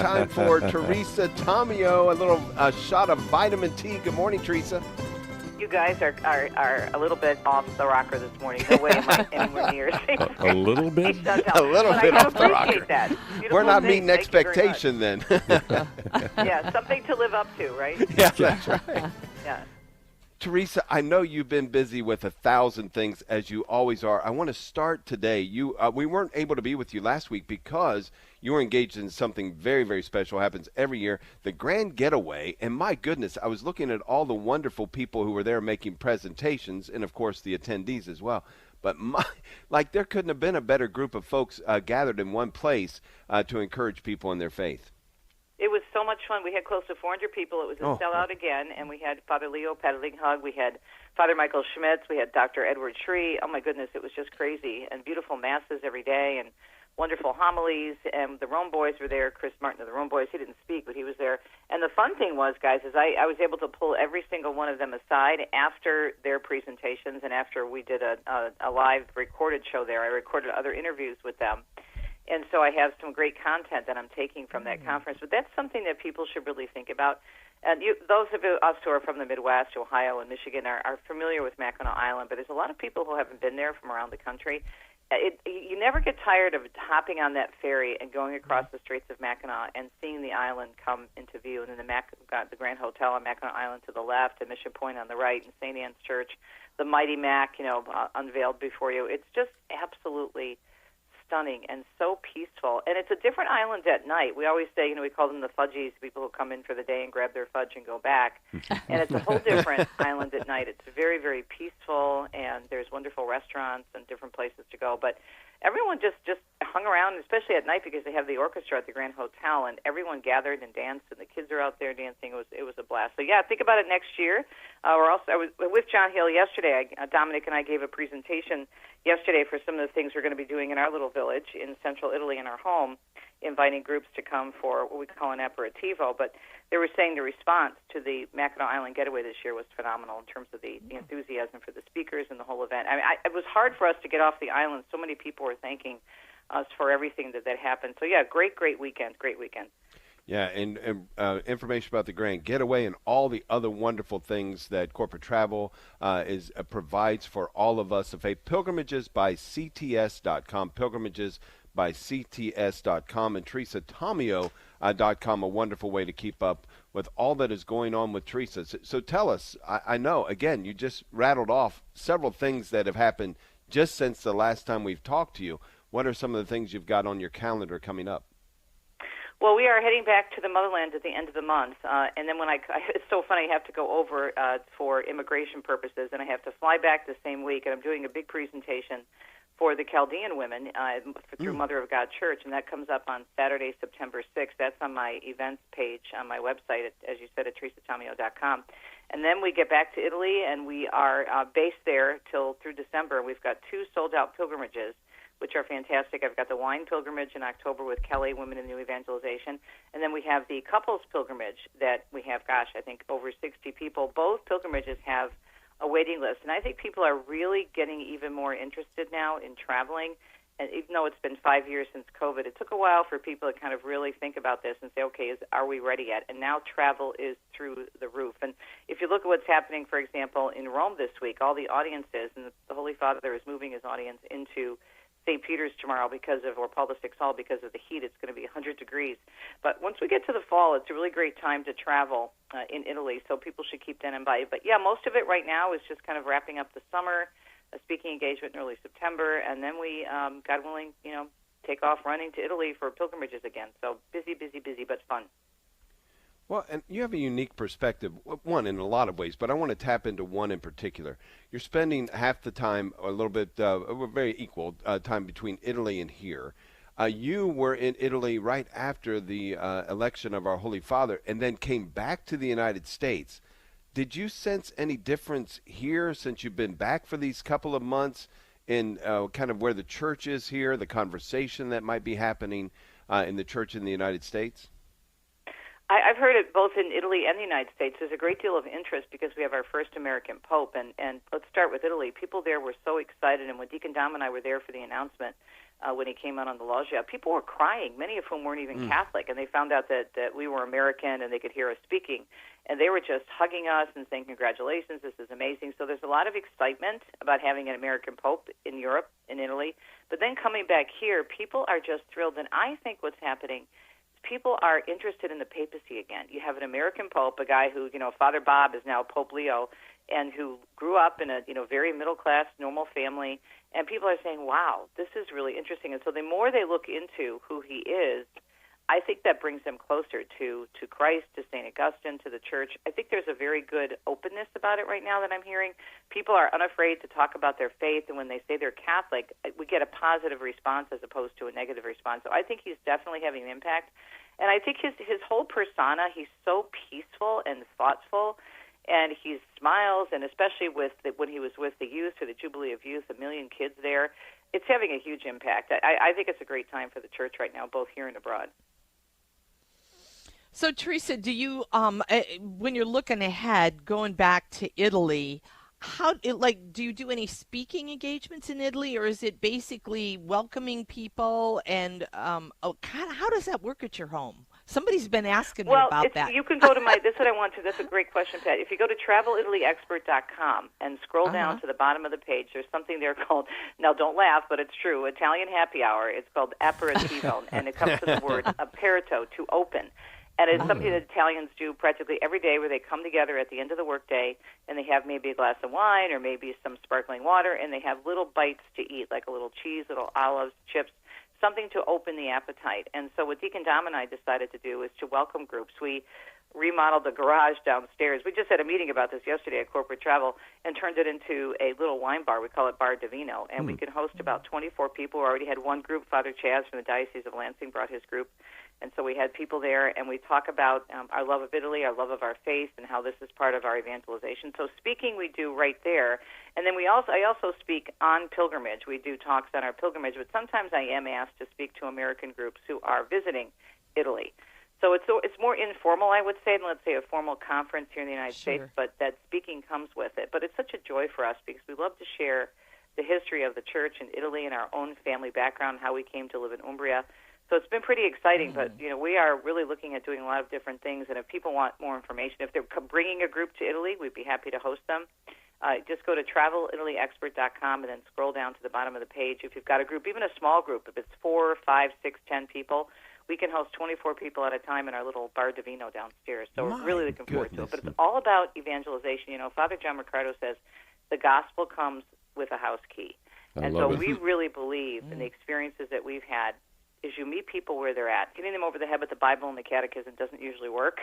Time for Teresa Tomeo, a little shot of vitamin T. Good morning, Teresa. You guys are a little bit off the rocker this morning. No way am I anywhere near. A little bit? A little bit off the rocker. That. We're not meeting expectation then. Yeah, something to live up to, right? Yeah, that's right. Yeah. Teresa, I know you've been busy with 1,000 things, as you always are. I want to start today. We weren't able to be with you last week because you were engaged in something very, very special. It happens every year, the Grand Getaway. And my goodness, I was looking at all the wonderful people who were there making presentations, and of course the attendees as well. But there couldn't have been a better group of folks gathered in one place to encourage people in their faith. It was so much fun. We had close to 400 people. It was a sellout again, and we had Father Leo Hug. We had Father Michael Schmitz. We had Dr. Edward Shree. Oh, my goodness, it was just crazy. And beautiful masses every day and wonderful homilies. And the Rome Boys were there. Chris Martin of the Rome Boys, he didn't speak, but he was there. And the fun thing was, guys, is I was able to pull every single one of them aside after their presentations and after we did a live recorded show there. I recorded other interviews with them. And so I have some great content that I'm taking from that conference. But that's something that people should really think about. And those of us who are from the Midwest, Ohio and Michigan, are familiar with Mackinac Island. But there's a lot of people who haven't been there from around the country. You never get tired of hopping on that ferry and going across the Straits of Mackinac and seeing the island come into view. And then the Grand Hotel on Mackinac Island to the left, and Mission Point on the right, and St. Anne's Church, the mighty Mac, unveiled before you. It's just absolutely stunning and so peaceful. And it's a different island at night. We always say, we call them the fudgies, people who come in for the day and grab their fudge and go back. And it's a whole different island at night. It's very, very peaceful, and there's wonderful restaurants and different places to go. But everyone just hung around, especially at night, because they have the orchestra at the Grand Hotel, and everyone gathered and danced, and the kids are out there dancing. It was a blast. So yeah, think about it next year. I was with John Hill yesterday. Dominic and I gave a presentation yesterday for some of the things we're going to be doing in our little village in central Italy in our home, inviting groups to come for what we call an aperitivo. But they were saying the response to the Mackinac Island Getaway this year was phenomenal in terms of the enthusiasm for the speakers and the whole event. I mean, it was hard for us to get off the island. So many people were thanking us for everything that happened. So yeah, great weekend. Yeah, and information about the Grand Getaway and all the other wonderful things that corporate travel provides for all of us of faith. Pilgrimages by CTS.com, pilgrimages by CTS.com, and Teresa Tomeo.com, a wonderful way to keep up with all that is going on with Teresa. So tell us, I know, again, you just rattled off several things that have happened just since the last time we've talked to you. What are some of the things you've got on your calendar coming up? Well, we are heading back to the motherland at the end of the month, and then it's so funny, I have to go over for immigration purposes, and I have to fly back the same week, and I'm doing a big presentation for the Chaldean women through Mother of God Church, and that comes up on Saturday, September 6th. That's on my events page on my website, as you said, at teresatomeo.com. And then we get back to Italy, and we are based there through December. We've got 2 sold-out pilgrimages, which are fantastic. I've got the wine pilgrimage in October with Kelly, Women in New Evangelization. And then we have the couples pilgrimage that we have, I think over 60 people. Both pilgrimages have a waiting list. And I think people are really getting even more interested now in traveling. And even though it's been 5 years since COVID, it took a while for people to kind of really think about this and say, okay, are we ready yet? And now travel is through the roof. And if you look at what's happening, for example, in Rome this week, all the audiences, and the Holy Father is moving his audience into St. Peter's tomorrow or Paul VI Hall because of the heat. It's going to be 100 degrees. But once we get to the fall, it's a really great time to travel in Italy, so people should keep that in mind. But yeah, most of it right now is just kind of wrapping up the summer, a speaking engagement in early September, and then we, God willing, take off running to Italy for pilgrimages again. So busy, but fun. Well, and you have a unique perspective, one, in a lot of ways, but I want to tap into one in particular. You're spending half the time, a little bit, very equal time between Italy and here. You were in Italy right after the election of our Holy Father and then came back to the United States. Did you sense any difference here since you've been back for these couple of months in kind of where the church is here, the conversation that might be happening in the church in the United States? I've heard it both in Italy and the United States. There's a great deal of interest because we have our first American Pope. And let's start with Italy. People there were so excited. And when Deacon Dom and I were there for the announcement when he came out on the loggia. People were crying, many of whom weren't even Catholic, and they found out that we were American and they could hear us speaking. And they were just hugging us and saying, congratulations, this is amazing. So there's a lot of excitement about having an American Pope in Europe, in Italy. But then coming back here, people are just thrilled. And I think what's happening is people are interested in the papacy again. You have an American Pope, a guy who, Father Bob is now Pope Leo, and who grew up in a, very middle-class, normal family. And people are saying, wow, this is really interesting. And so the more they look into who he is, I think that brings them closer to Christ, to St. Augustine, to the church. I think there's a very good openness about it right now that I'm hearing. People are unafraid to talk about their faith, and when they say they're Catholic, we get a positive response as opposed to a negative response. So I think he's definitely having an impact. And I think his whole persona, he's so peaceful and thoughtful, and he smiles, and especially when he was with the youth, or the Jubilee of Youth, 1 million kids there, it's having a huge impact. I think it's a great time for the church right now, both here and abroad. So, Teresa, do you, when you're looking ahead, going back to Italy, do you do any speaking engagements in Italy, or is it basically welcoming people? And how does that work at your home? Somebody's been asking me about that. You can go to this is what I want to. That's a great question, Pat. If you go to travelitalyexpert.com and scroll down to the bottom of the page, there's something there called, now don't laugh, but it's true, Italian happy hour. It's called aperitivo, and it comes from the word aperto, to open. And it's something that Italians do practically every day, where they come together at the end of the workday, and they have maybe a glass of wine or maybe some sparkling water, and they have little bites to eat, like a little cheese, little olives, chips, something to open the appetite. And so what Deacon Dom and I decided to do is to welcome groups. We remodeled the garage downstairs. We just had a meeting about this yesterday at Corporate Travel and turned it into a little wine bar. We call it Bar Divino, and we can host about 24 people. We already had one group. Father Chaz from the Diocese of Lansing brought his group. And so we had people there, and we talk about our love of Italy, our love of our faith, and how this is part of our evangelization. So speaking we do right there. And then I also speak on pilgrimage. We do talks on our pilgrimage, but sometimes I am asked to speak to American groups who are visiting Italy. So it's more informal, I would say, than, let's say, a formal conference here in the United States, but that speaking comes with it. But it's such a joy for us because we love to share the history of the church in Italy and our own family background, how we came to live in Umbria. So it's been pretty exciting, but we are really looking at doing a lot of different things. And if people want more information, if they're bringing a group to Italy, we'd be happy to host them. Just go to travelitalyexpert.com and then scroll down to the bottom of the page. If you've got a group, even a small group, if it's 4, 5, 6, 10 people, we can host 24 people at a time in our little Bar Divino downstairs. So we're really looking forward to it. But it's all about evangelization. Father John Ricardo says the gospel comes with a house key. And so we really believe in the experiences that we've had is you meet people where they're at. Hitting them over the head with the Bible and the catechism doesn't usually work,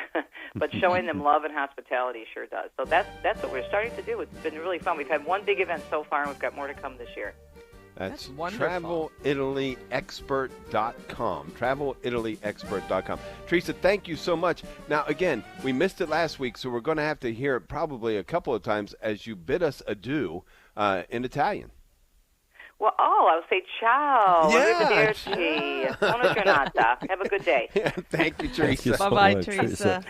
but showing them love and hospitality sure does. So that's what we're starting to do. It's been really fun. We've had one big event so far, and we've got more to come this year. That's travelitalyexpert.com. Travelitalyexpert.com. Teresa, thank you so much. Now, again, we missed it last week, so we're going to have to hear it probably a couple of times as you bid us adieu in Italian. Well, I'll say ciao. Yeah. Arrivederci. Buona giornata. Have a good day. Thank you, Teresa. Bye-bye, Teresa.